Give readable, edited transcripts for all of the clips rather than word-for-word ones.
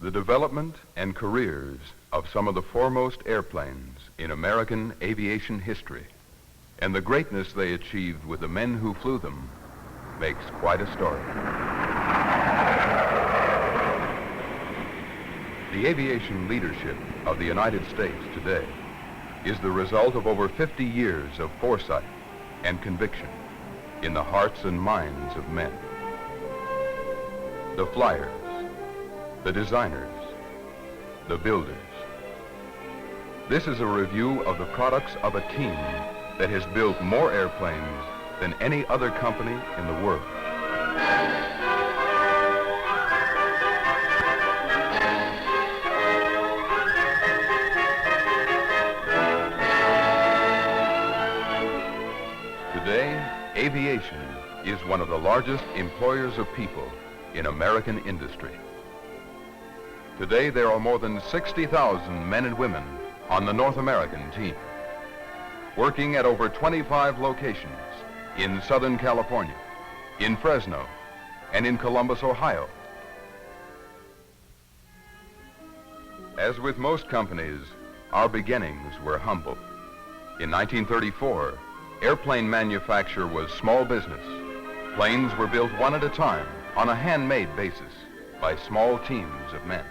the development and careers of some of the foremost airplanes in American aviation history, and the greatness they achieved with the men who flew them makes quite a story. The aviation leadership of the United States today is the result of over 50 years of foresight and conviction in the hearts and minds of men. The flyers, the designers, the builders. This is a review of the products of a team that has built more airplanes than any other company in the world. Today, aviation is one of the largest employers of people in American industry. Today, there are more than 60,000 men and women on the North American team, working at over 25 locations in Southern California, in Fresno, and in Columbus, Ohio. As with most companies, our beginnings were humble. In 1934, airplane manufacture was small business. Planes were built one at a time on a handmade basis by small teams of men.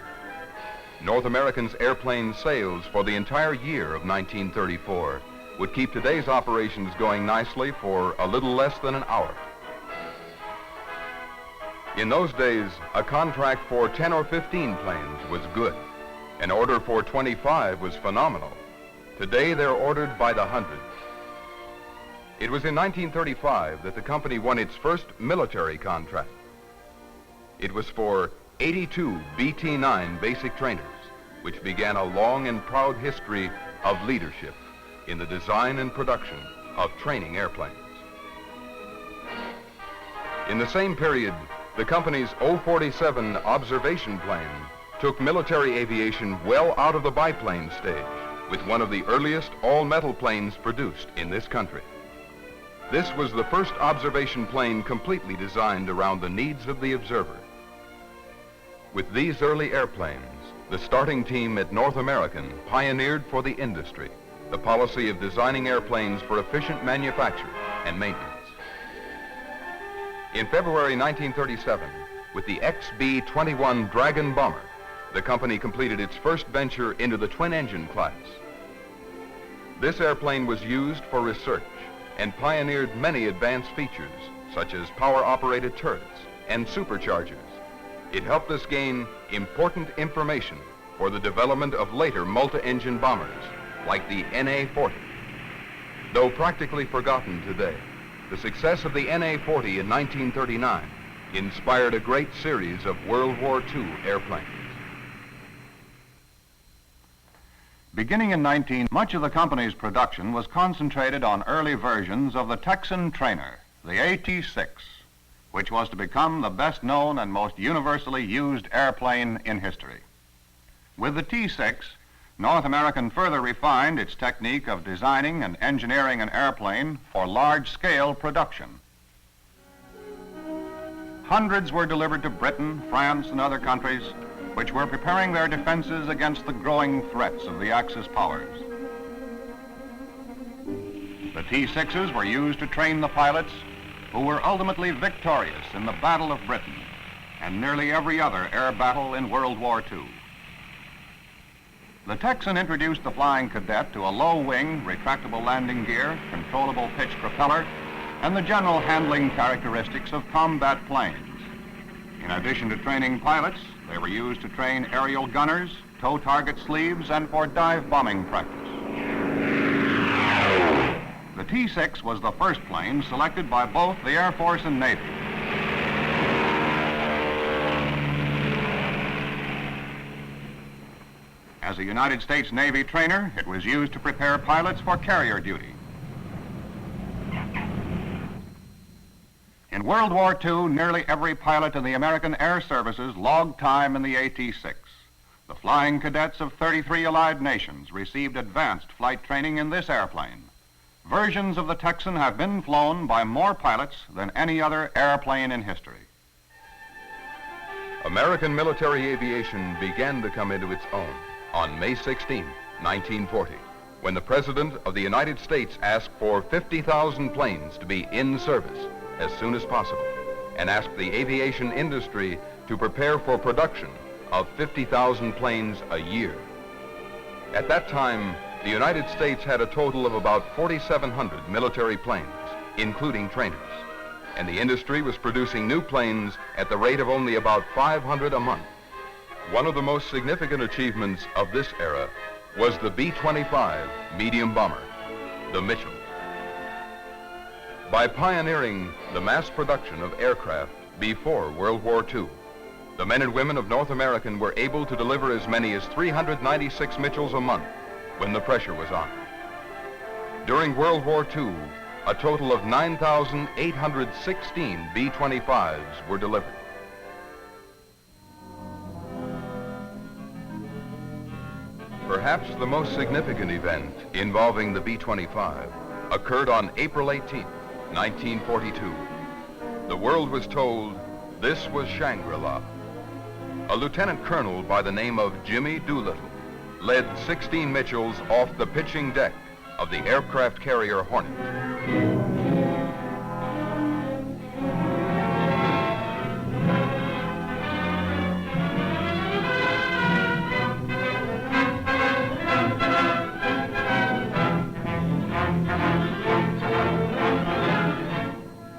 North American's airplane sales for the entire year of 1934 would keep today's operations going nicely for a little less than an hour. In those days, a contract for 10 or 15 planes was good. An order for 25 was phenomenal. Today, they're ordered by the hundreds. It was in 1935 that the company won its first military contract. It was for 82 BT-9 basic trainers, which began a long and proud history of leadership in the design and production of training airplanes. In the same period, the company's 047 observation plane took military aviation well out of the biplane stage with one of the earliest all-metal planes produced in this country. This was the first observation plane completely designed around the needs of the observer. With these early airplanes, the starting team at North American pioneered for the industry the policy of designing airplanes for efficient manufacture and maintenance. In February 1937, with the XB-21 Dragon bomber, the company completed its first venture into the twin-engine class. This airplane was used for research and pioneered many advanced features, such as power-operated turrets and superchargers. It helped us gain important information for the development of later multi-engine bombers, like the NA-40. Though practically forgotten today, the success of the NA-40 in 1939 inspired a great series of World War II airplanes. Beginning in much of the company's production was concentrated on early versions of the Texan trainer, the AT-6, which was to become the best known and most universally used airplane in history. With the T-6, North American further refined its technique of designing and engineering an airplane for large-scale production. Hundreds were delivered to Britain, France, and other countries which were preparing their defenses against the growing threats of the Axis powers. The T-6s were used to train the pilots who were ultimately victorious in the Battle of Britain and nearly every other air battle in World War II. The Texan introduced the flying cadet to a low-wing, retractable landing gear, controllable pitch propeller, and the general handling characteristics of combat planes. In addition to training pilots, they were used to train aerial gunners, tow target sleeves, and for dive bombing practice. The T-6 was the first plane selected by both the Air Force and Navy. As a United States Navy trainer, it was used to prepare pilots for carrier duty. In World War II, nearly every pilot in the American Air Services logged time in the AT-6. The flying cadets of 33 allied nations received advanced flight training in this airplane. Versions of the Texan have been flown by more pilots than any other airplane in history. American military aviation began to come into its own on May 16, 1940, when the President of the United States asked for 50,000 planes to be in service as soon as possible, and asked the aviation industry to prepare for production of 50,000 planes a year. At that time, the United States had a total of about 4,700 military planes, including trainers, and the industry was producing new planes at the rate of only about 500 a month. One of the most significant achievements of this era was the B-25 medium bomber, the Mitchell. By pioneering the mass production of aircraft before World War II, the men and women of North American were able to deliver as many as 396 Mitchells a month when the pressure was on. During World War II, a total of 9,816 B-25s were delivered. Perhaps the most significant event involving the B-25 occurred on April 18, 1942. The world was told this was Shangri-La. A lieutenant colonel by the name of Jimmy Dolittle led 16 Mitchells off the pitching deck of the aircraft carrier Hornet.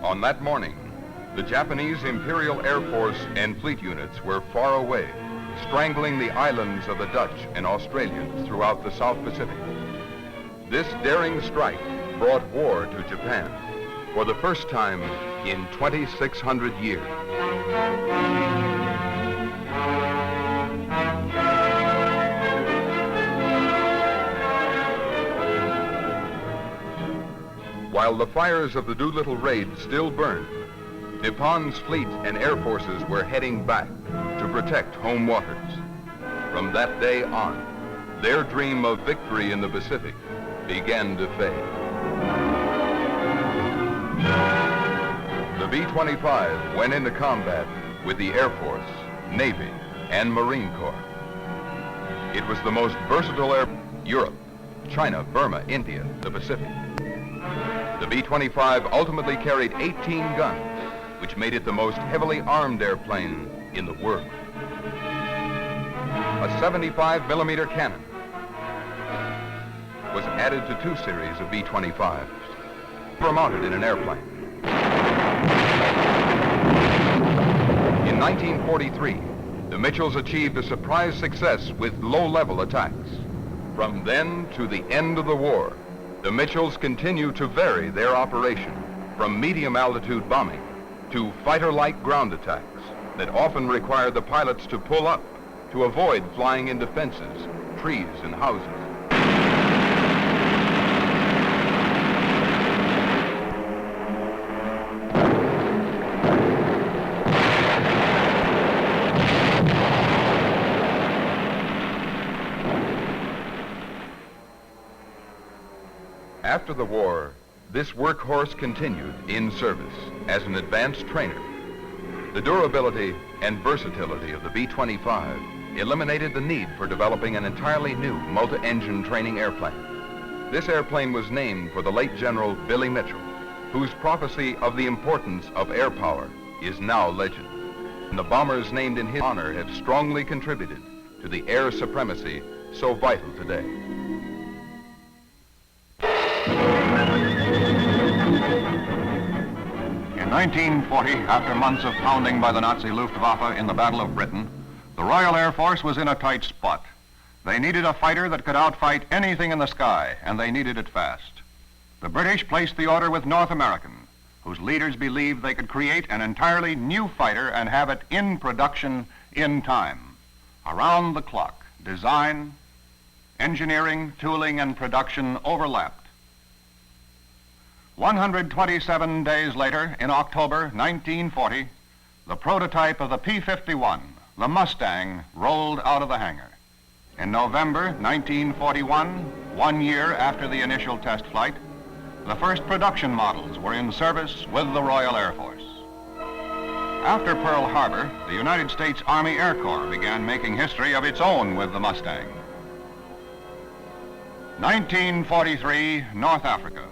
On that morning, the Japanese Imperial Air Force and fleet units were far away, strangling the islands of the Dutch and Australians throughout the South Pacific. This daring strike brought war to Japan for the first time in 2,600 years. While the fires of the Dolittle raid still burned, Nippon's fleet and air forces were heading back to protect home waters. From that day on, their dream of victory in the Pacific began to fade. The B-25 went into combat with the Air Force, Navy, and Marine Corps. It was the most versatile Europe, China, Burma, India, the Pacific. The B-25 ultimately carried 18 guns, which made it the most heavily armed airplane in the world. A 75mm cannon was added to 2 series of B-25s, were mounted in an airplane. In 1943, the Mitchells achieved a surprise success with low-level attacks. From then to the end of the war, the Mitchells continued to vary their operation from medium-altitude bombing to fighter-like ground attacks that often required the pilots to pull up to avoid flying into fences, trees, and houses. After the war, this workhorse continued in service as an advanced trainer. The durability and versatility of the B-25 eliminated the need for developing an entirely new multi-engine training airplane. This airplane was named for the late General Billy Mitchell, whose prophecy of the importance of air power is now legend. And the bombers named in his honor have strongly contributed to the air supremacy so vital today. In 1940, after months of pounding by the Nazi Luftwaffe in the Battle of Britain, the Royal Air Force was in a tight spot. They needed a fighter that could outfight anything in the sky, and they needed it fast. The British placed the order with North American, whose leaders believed they could create an entirely new fighter and have it in production in time. Around the clock, design, engineering, tooling, and production overlapped. 127 days later, in October 1940, the prototype of the P51, the Mustang, rolled out of the hangar. In November 1941, 1 year after the initial test flight, the first production models were in service with the Royal Air Force. After Pearl Harbor, the United States Army Air Corps began making history of its own with the Mustang. 1943, North Africa.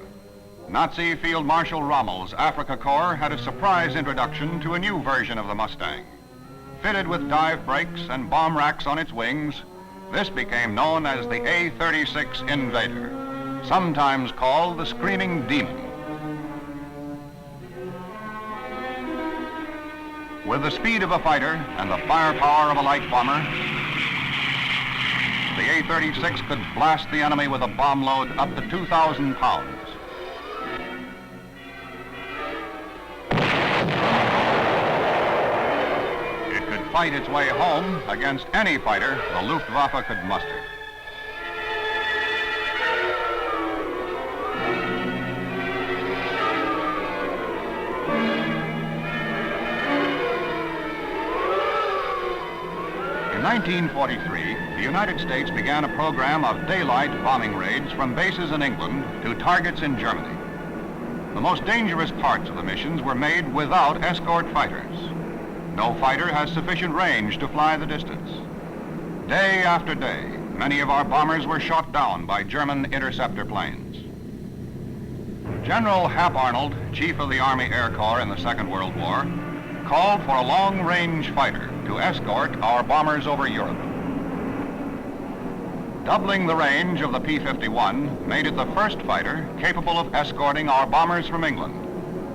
Nazi Field Marshal Rommel's Africa Corps had a surprise introduction to a new version of the Mustang. Fitted with dive brakes and bomb racks on its wings, this became known as the A-36 Invader, sometimes called the Screaming Demon. With the speed of a fighter and the firepower of a light bomber, the A-36 could blast the enemy with a bomb load up to 2,000 pounds. It could fight its way home against any fighter the Luftwaffe could muster. In 1943, the United States began a program of daylight bombing raids from bases in England to targets in Germany. The most dangerous parts of the missions were made without escort fighters. No fighter has sufficient range to fly the distance. Day after day, many of our bombers were shot down by German interceptor planes. General Hap Arnold, Chief of the Army Air Corps in the Second World War, called for a long-range fighter to escort our bombers over Europe. Doubling the range of the P51 made it the first fighter capable of escorting our bombers from England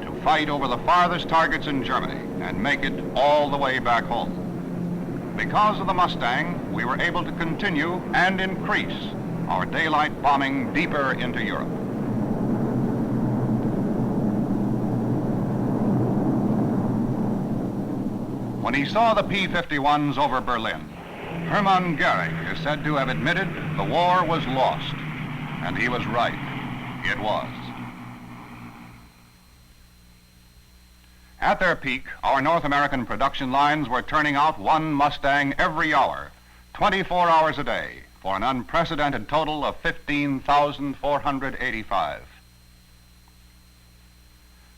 to fight over the farthest targets in Germany and make it all the way back home. Because of the Mustang, we were able to continue and increase our daylight bombing deeper into Europe. When he saw the P-51s over Berlin, Hermann Goering is said to have admitted the war was lost. And he was right. It was. At their peak, our North American production lines were turning out one Mustang every hour, 24 hours a day, for an unprecedented total of 15,485.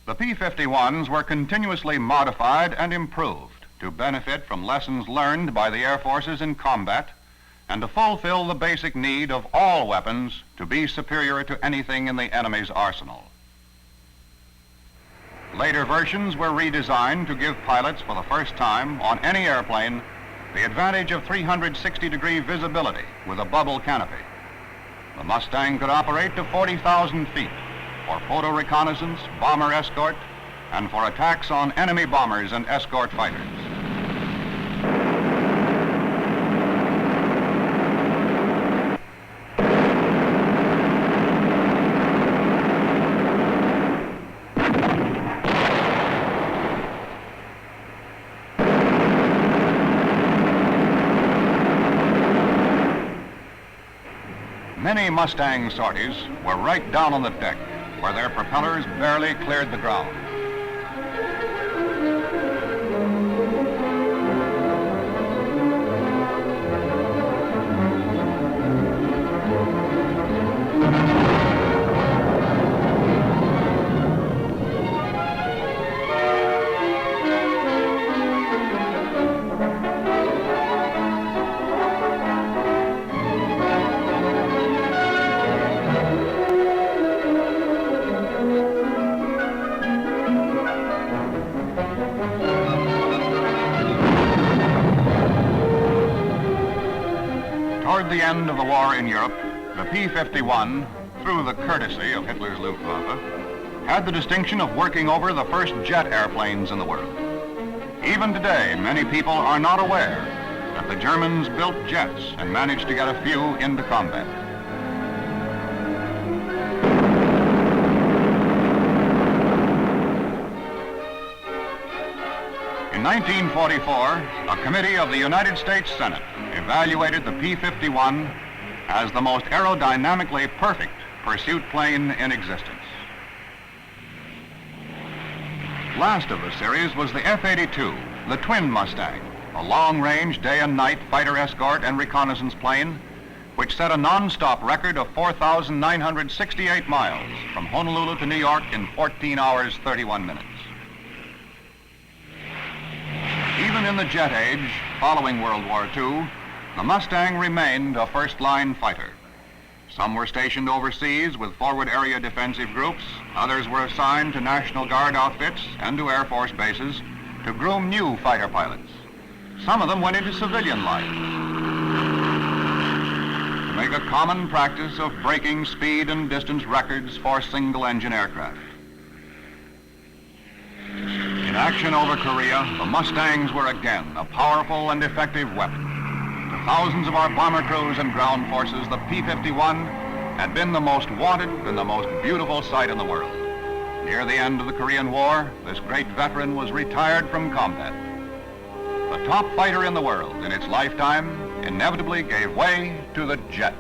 The P-51s were continuously modified and improved to benefit from lessons learned by the Air Forces in combat and to fulfill the basic need of all weapons to be superior to anything in the enemy's arsenal. Later versions were redesigned to give pilots for the first time on any airplane the advantage of 360-degree visibility with a bubble canopy. The Mustang could operate to 40,000 feet for photo reconnaissance, bomber escort, and for attacks on enemy bombers and escort fighters. Many Mustang sorties were right down on the deck, where their propellers barely cleared the ground. Toward the end of the war in Europe, the P-51, through the courtesy of Hitler's Luftwaffe, had the distinction of working over the first jet airplanes in the world. Even today, many people are not aware that the Germans built jets and managed to get a few into combat. In 1944, a committee of the United States Senate evaluated the P-51 as the most aerodynamically perfect pursuit plane in existence. Last of the series was the F-82, the twin Mustang, a long-range day and night fighter escort and reconnaissance plane, which set a non-stop record of 4,968 miles from Honolulu to New York in 14 hours, 31 minutes. Even in the jet age, following World War II, the Mustang remained a first-line fighter. Some were stationed overseas with forward area defensive groups. Others were assigned to National Guard outfits and to Air Force bases to groom new fighter pilots. Some of them went into civilian life to make a common practice of breaking speed and distance records for single-engine aircraft. In action over Korea, the Mustangs were again a powerful and effective weapon. To thousands of our bomber crews and ground forces, the P51 had been the most wanted and the most beautiful sight in the world. Near the end of the Korean War, this great veteran was retired from combat. The top fighter in the world in its lifetime inevitably gave way to the jet.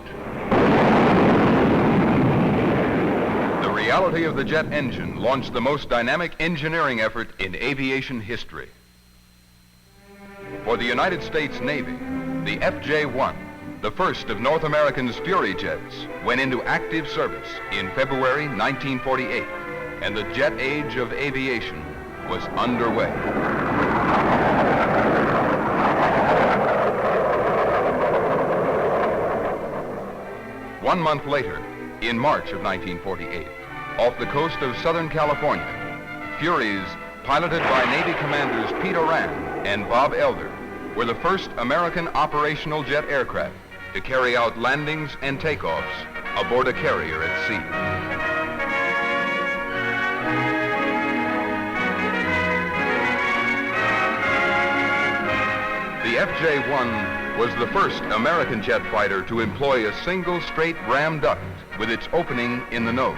The reality of the jet engine launched the most dynamic engineering effort in aviation history. For the United States Navy, the FJ-1, the first of North American's Fury jets, went into active service in February 1948, and the jet age of aviation was underway. One month later, in March of 1948, off the coast of Southern California, Furies, piloted by Navy commanders Pete Oran and Bob Elder, were the first American operational jet aircraft to carry out landings and takeoffs aboard a carrier at sea. The FJ-1 was the first American jet fighter to employ a single straight ram duct with its opening in the nose.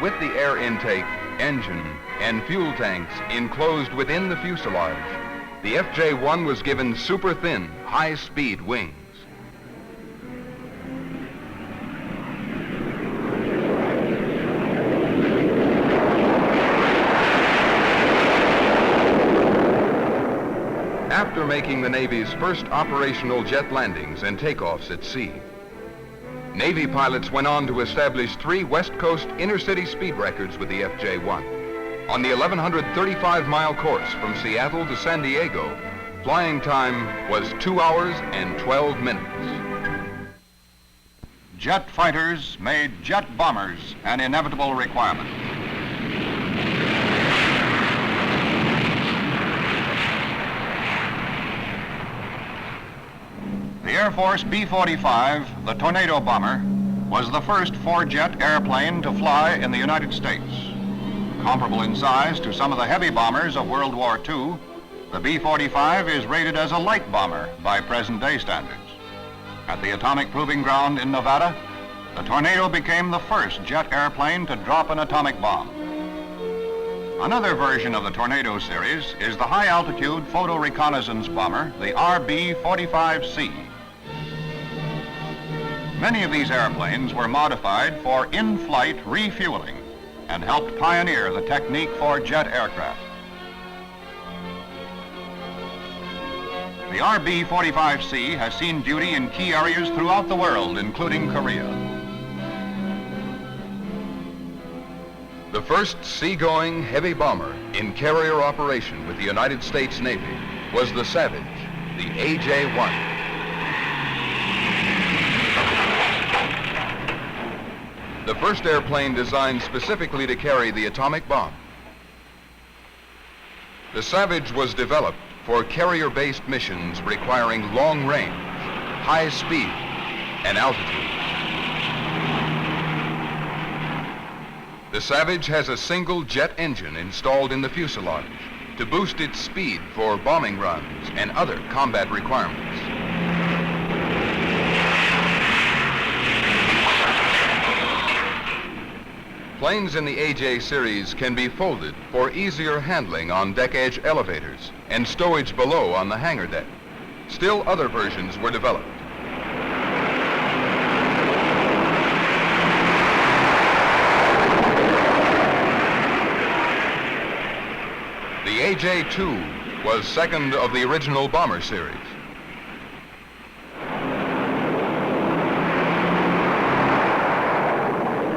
With the air intake, engine, and fuel tanks enclosed within the fuselage, the FJ-1 was given super-thin, high-speed wings. After making the Navy's first operational jet landings and takeoffs at sea, Navy pilots went on to establish 3 West Coast intercity speed records with the FJ-1. On the 1,135-mile course from Seattle to San Diego, flying time was 2 hours and 12 minutes. Jet fighters made jet bombers an inevitable requirement. The Air Force B-45, the Tornado bomber, was the first four-jet airplane to fly in the United States. Comparable in size to some of the heavy bombers of World War II, the B-45 is rated as a light bomber by present-day standards. At the Atomic Proving Ground in Nevada, the Tornado became the first jet airplane to drop an atomic bomb. Another version of the Tornado series is the high-altitude photo reconnaissance bomber, the RB-45C. Many of these airplanes were modified for in-flight refueling and helped pioneer the technique for jet aircraft. The RB-45C has seen duty in key areas throughout the world, including Korea. The first seagoing heavy bomber in carrier operation with the United States Navy was the Savage, the AJ-1. The first airplane designed specifically to carry the atomic bomb. The Savage was developed for carrier-based missions requiring long range, high speed, and altitude. The Savage has a single jet engine installed in the fuselage to boost its speed for bombing runs and other combat requirements. Planes in the AJ series can be folded for easier handling on deck edge elevators and stowage below on the hangar deck. Still other versions were developed. The AJ-2 was second of the original bomber series.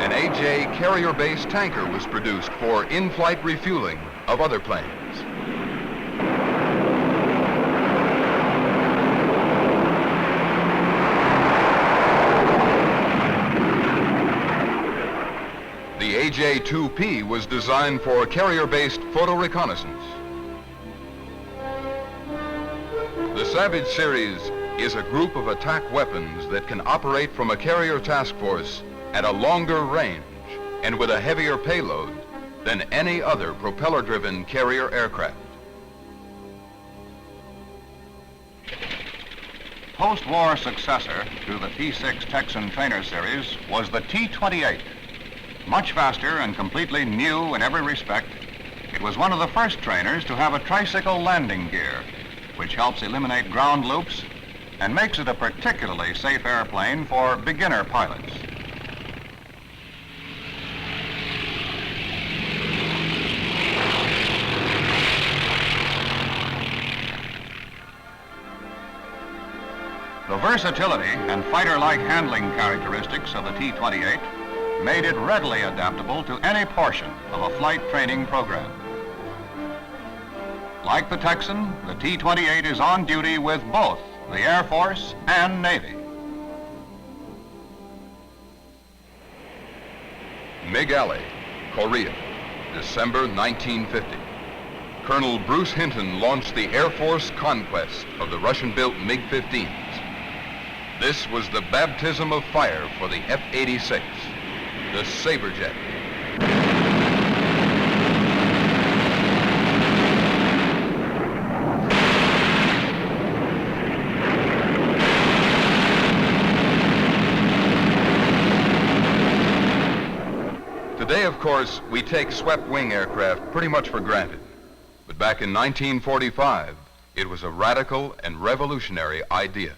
An AJ carrier-based tanker was produced for in-flight refueling of other planes. AJ-2P was designed for carrier-based photo reconnaissance. The Savage series is a group of attack weapons that can operate from a carrier task force at a longer range and with a heavier payload than any other propeller-driven carrier aircraft. Post-war successor to the T6 Texan trainer series was the T-28. Much faster and completely new in every respect, it was one of the first trainers to have a tricycle landing gear, which helps eliminate ground loops and makes it a particularly safe airplane for beginner pilots. The versatility and fighter-like handling characteristics of the T-28 made it readily adaptable to any portion of a flight training program. Like the Texan, the T-28 is on duty with both the Air Force and Navy. MiG Alley, Korea, December 1950. Colonel Bruce Hinton launched the Air Force conquest of the Russian-built MiG-15s. This was the baptism of fire for the F-86, the Saberjet. Today, of course, we take swept-wing aircraft pretty much for granted. But back in 1945, it was a radical and revolutionary idea.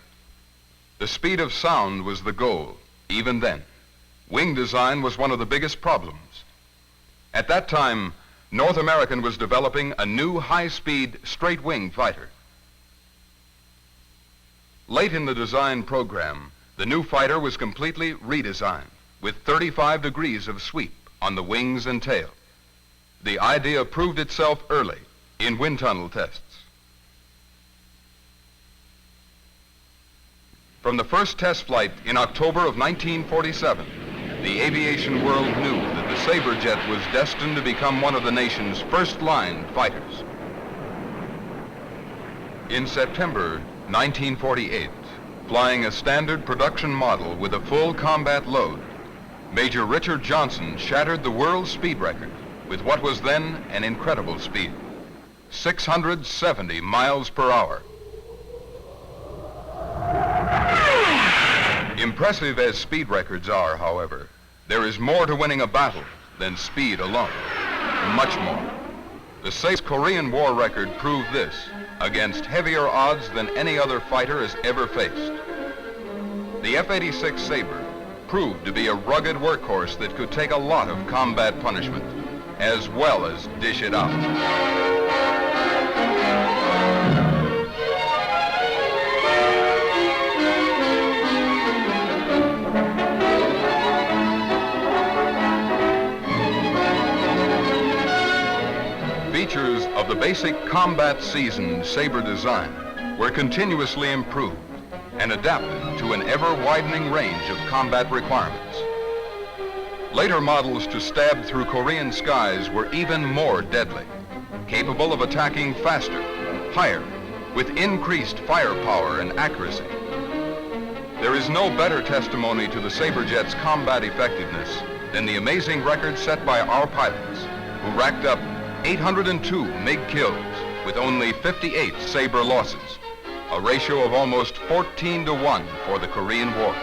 The speed of sound was the goal, even then. Wing design was one of the biggest problems. At that time, North American was developing a new high-speed straight-wing fighter. Late in the design program, the new fighter was completely redesigned with 35 degrees of sweep on the wings and tail. The idea proved itself early in wind tunnel tests. From the first test flight in October of 1947, the aviation world knew that the Saberjet was destined to become one of the nation's first-line fighters. In September 1948, flying a standard production model with a full combat load, Major Richard Johnson shattered the world speed record with what was then an incredible speed, 670 miles per hour. Impressive as speed records are, however, there is more to winning a battle than speed alone. Much more. The South Korean War record proved this against heavier odds than any other fighter has ever faced. The F-86 Sabre proved to be a rugged workhorse that could take a lot of combat punishment, as well as dish it out. Features of the basic combat-seasoned Sabre design were continuously improved and adapted to an ever-widening range of combat requirements. Later models to stab through Korean skies were even more deadly, capable of attacking faster, higher, with increased firepower and accuracy. There is no better testimony to the Saberjet's combat effectiveness than the amazing record set by our pilots, who racked up 802 MiG kills with only 58 Sabre losses, a ratio of almost 14-to-1 for the Korean War.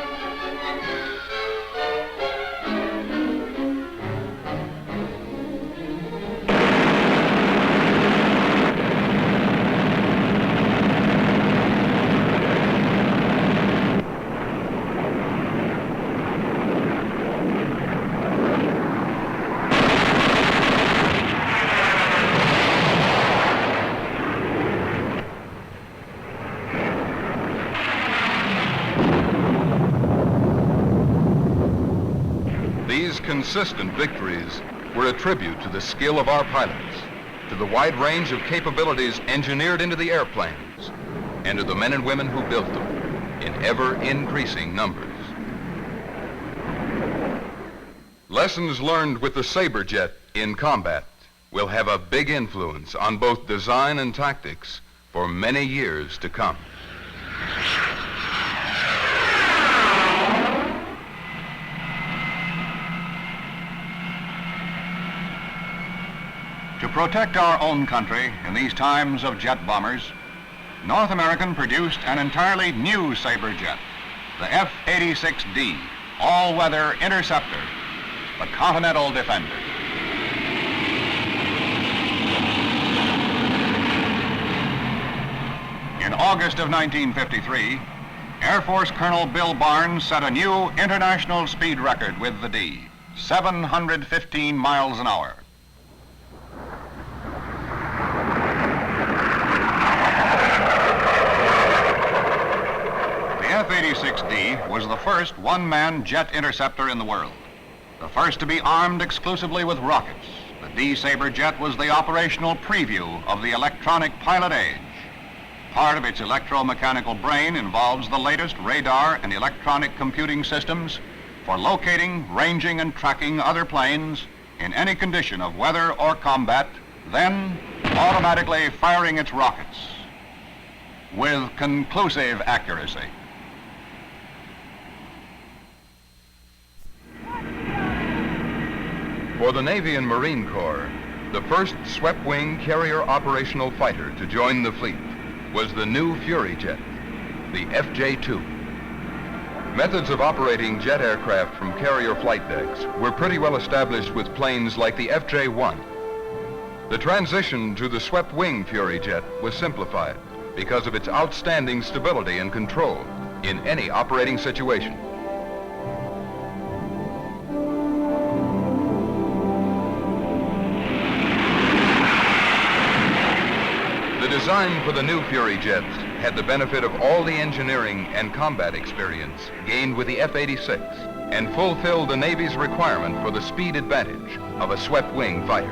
Consistent victories were a tribute to the skill of our pilots, to the wide range of capabilities engineered into the airplanes, and to the men and women who built them in ever-increasing numbers. Lessons learned with the Sabre jet in combat will have a big influence on both design and tactics for many years to come. To protect our own country in these times of jet bombers, North American produced an entirely new Sabre jet, the F-86D, all-weather interceptor, the Continental Defender. In August of 1953, Air Force Colonel Bill Barnes set a new international speed record with the D, 715 miles an hour. The F-86D was the first one-man jet interceptor in the world, the first to be armed exclusively with rockets. The D Sabre jet was the operational preview of the electronic pilot age. Part of its electromechanical brain involves the latest radar and electronic computing systems for locating, ranging, and tracking other planes in any condition of weather or combat, then automatically firing its rockets with conclusive accuracy. For the Navy and Marine Corps, the first swept-wing carrier operational fighter to join the fleet was the new Fury jet, the FJ-2. Methods of operating jet aircraft from carrier flight decks were pretty well established with planes like the FJ-1. The transition to the swept-wing Fury jet was simplified because of its outstanding stability and control in any operating situation. The design for the new Fury jets had the benefit of all the engineering and combat experience gained with the F-86 and fulfilled the Navy's requirement for the speed advantage of a swept-wing fighter.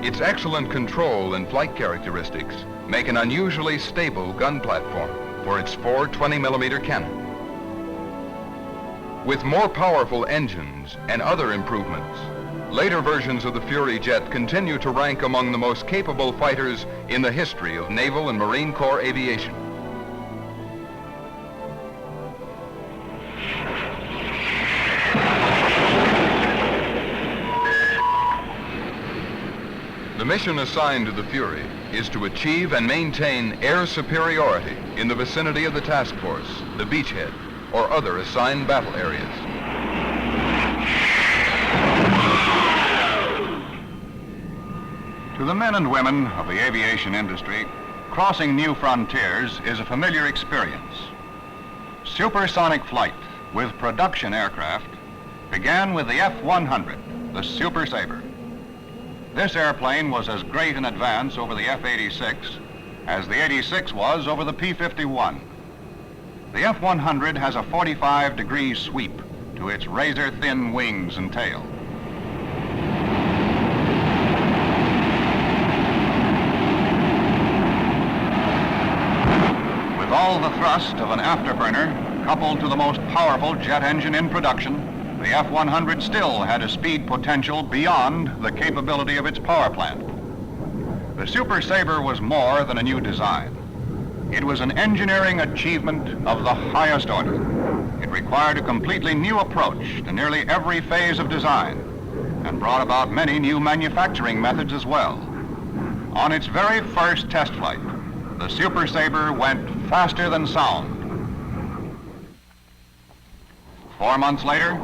Its excellent control and flight characteristics make an unusually stable gun platform for its 4 20mm cannon. With more powerful engines and other improvements, later versions of the Fury jet continue to rank among the most capable fighters in the history of Naval and Marine Corps aviation. The mission assigned to the Fury is to achieve and maintain air superiority in the vicinity of the task force, the beachhead, or other assigned battle areas. To the men and women of the aviation industry, crossing new frontiers is a familiar experience. Supersonic flight with production aircraft began with the F-100, the Super Sabre. This airplane was as great an advance over the F-86 as the 86 was over the P51. The F-100 has a 45-degree sweep to its razor-thin wings and tail. With all the thrust of an afterburner coupled to the most powerful jet engine in production, the F-100 still had a speed potential beyond the capability of its power plant. The Super Sabre was more than a new design. It was an engineering achievement of the highest order. It required a completely new approach to nearly every phase of design and brought about many new manufacturing methods as well. On its very first test flight, the Super Sabre went faster than sound. 4 months later,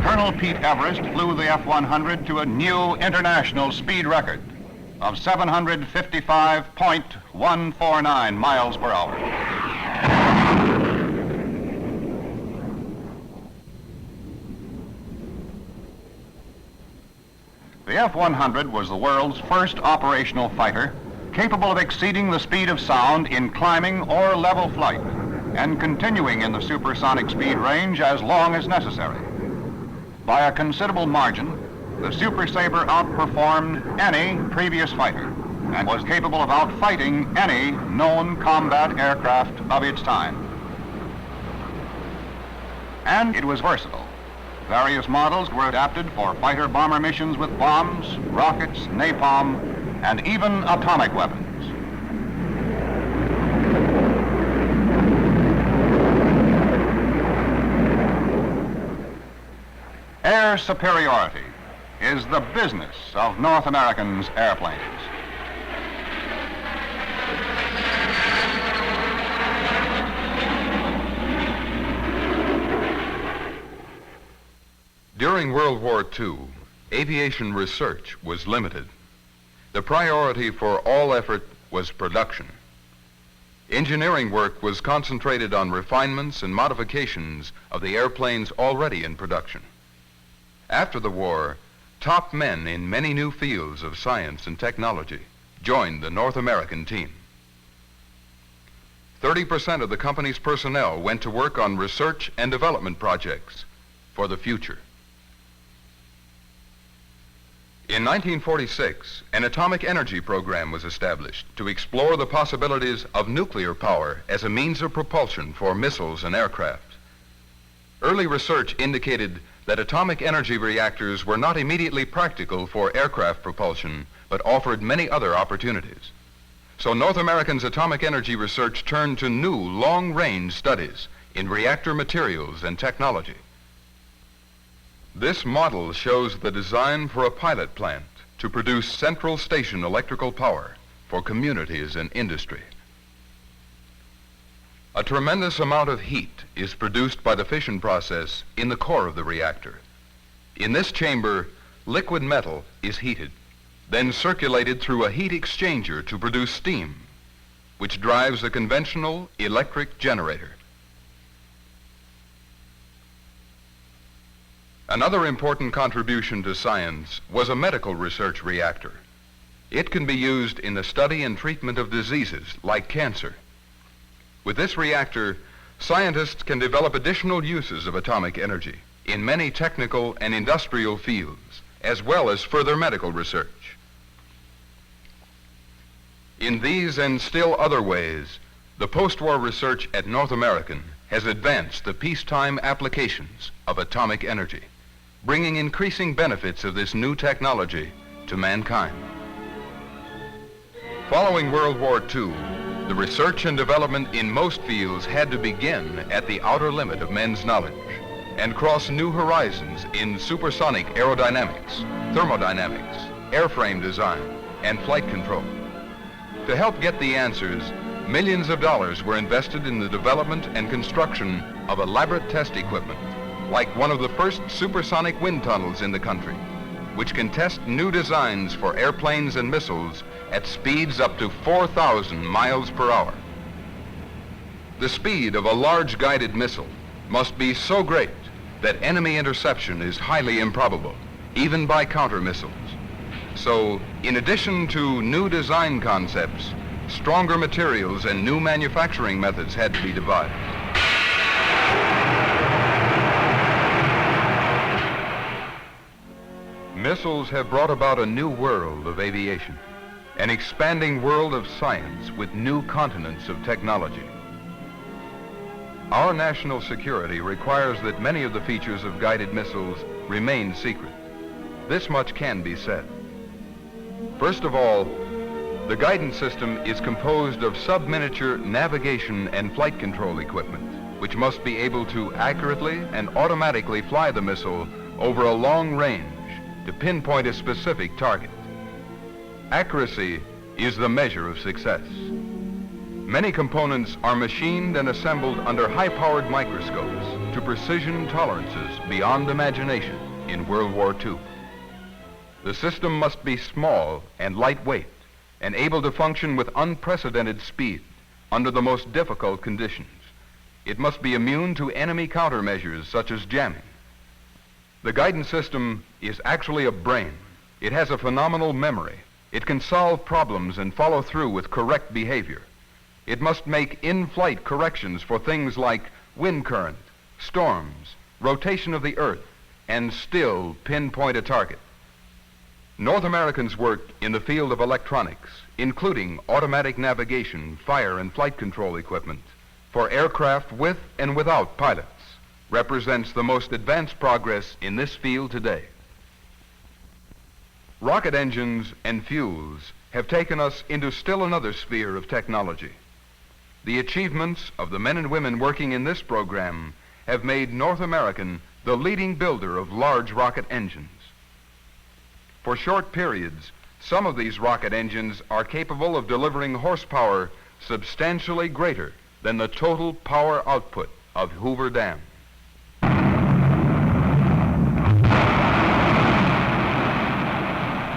Colonel Pete Everest flew the F-100 to a new international speed record of 755.149 miles per hour. The F-100 was the world's first operational fighter capable of exceeding the speed of sound in climbing or level flight and continuing in the supersonic speed range as long as necessary. By a considerable margin, the Super Sabre outperformed any previous fighter and was capable of outfighting any known combat aircraft of its time. and it was versatile. Various models were adapted for fighter-bomber missions with bombs, rockets, napalm, and even atomic weapons. Air superiority is the business of North American's airplanes. During World War II, aviation research was limited. The priority for all effort was production. Engineering work was concentrated on refinements and modifications of the airplanes already in production. After the war, top men in many new fields of science and technology joined the North American team. 30% of the company's personnel went to work on research and development projects for the future. In 1946, an atomic energy program was established to explore the possibilities of nuclear power as a means of propulsion for missiles and aircraft. Early research indicated that atomic energy reactors were not immediately practical for aircraft propulsion, but offered many other opportunities. So North American's atomic energy research turned to new long-range studies in reactor materials and technology. This model shows the design for a pilot plant to produce central station electrical power for communities and industry. A tremendous amount of heat is produced by the fission process in the core of the reactor. In this chamber, liquid metal is heated, then circulated through a heat exchanger to produce steam, which drives a conventional electric generator. Another important contribution to science was a medical research reactor. It can be used in the study and treatment of diseases like cancer. With this reactor, scientists can develop additional uses of atomic energy in many technical and industrial fields, as well as further medical research. In these and still other ways, the post-war research at North American has advanced the peacetime applications of atomic energy, bringing increasing benefits of this new technology to mankind. Following World War II, the research and development in most fields had to begin at the outer limit of men's knowledge and cross new horizons in supersonic aerodynamics, thermodynamics, airframe design, and flight control. To help get the answers, millions of dollars were invested in the development and construction of elaborate test equipment, like one of the first supersonic wind tunnels in the country, which can test new designs for airplanes and missiles at speeds up to 4,000 miles per hour. The speed of a large guided missile must be so great that enemy interception is highly improbable, even by counter missiles. So, in addition to new design concepts, stronger materials and new manufacturing methods had to be devised. Missiles have brought about a new world of aviation, an expanding world of science with new continents of technology. Our national security requires that many of the features of guided missiles remain secret. This much can be said. First of all, the guidance system is composed of sub-miniature navigation and flight control equipment, which must be able to accurately and automatically fly the missile over a long range to pinpoint a specific target. Accuracy is the measure of success. Many components are machined and assembled under high-powered microscopes to precision tolerances beyond imagination in World War II. The system must be small and lightweight and able to function with unprecedented speed under the most difficult conditions. It must be immune to enemy countermeasures such as jamming. The guidance system is actually a brain. It has a phenomenal memory. It can solve problems and follow through with correct behavior. It must make in-flight corrections for things like wind current, storms, rotation of the earth, and still pinpoint a target. North Americans work in the field of electronics, including automatic navigation, fire and flight control equipment for aircraft with and without pilots, represents the most advanced progress in this field today. Rocket engines and fuels have taken us into still another sphere of technology. The achievements of the men and women working in this program have made North American the leading builder of large rocket engines. For short periods, some of these rocket engines are capable of delivering horsepower substantially greater than the total power output of Hoover Dam.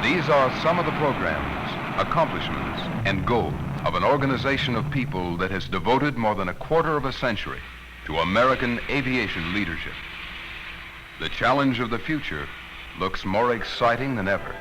These are some of the programs, accomplishments, and goals of an organization of people that has devoted more than a quarter of a century to American aviation leadership. The challenge of the future looks more exciting than ever.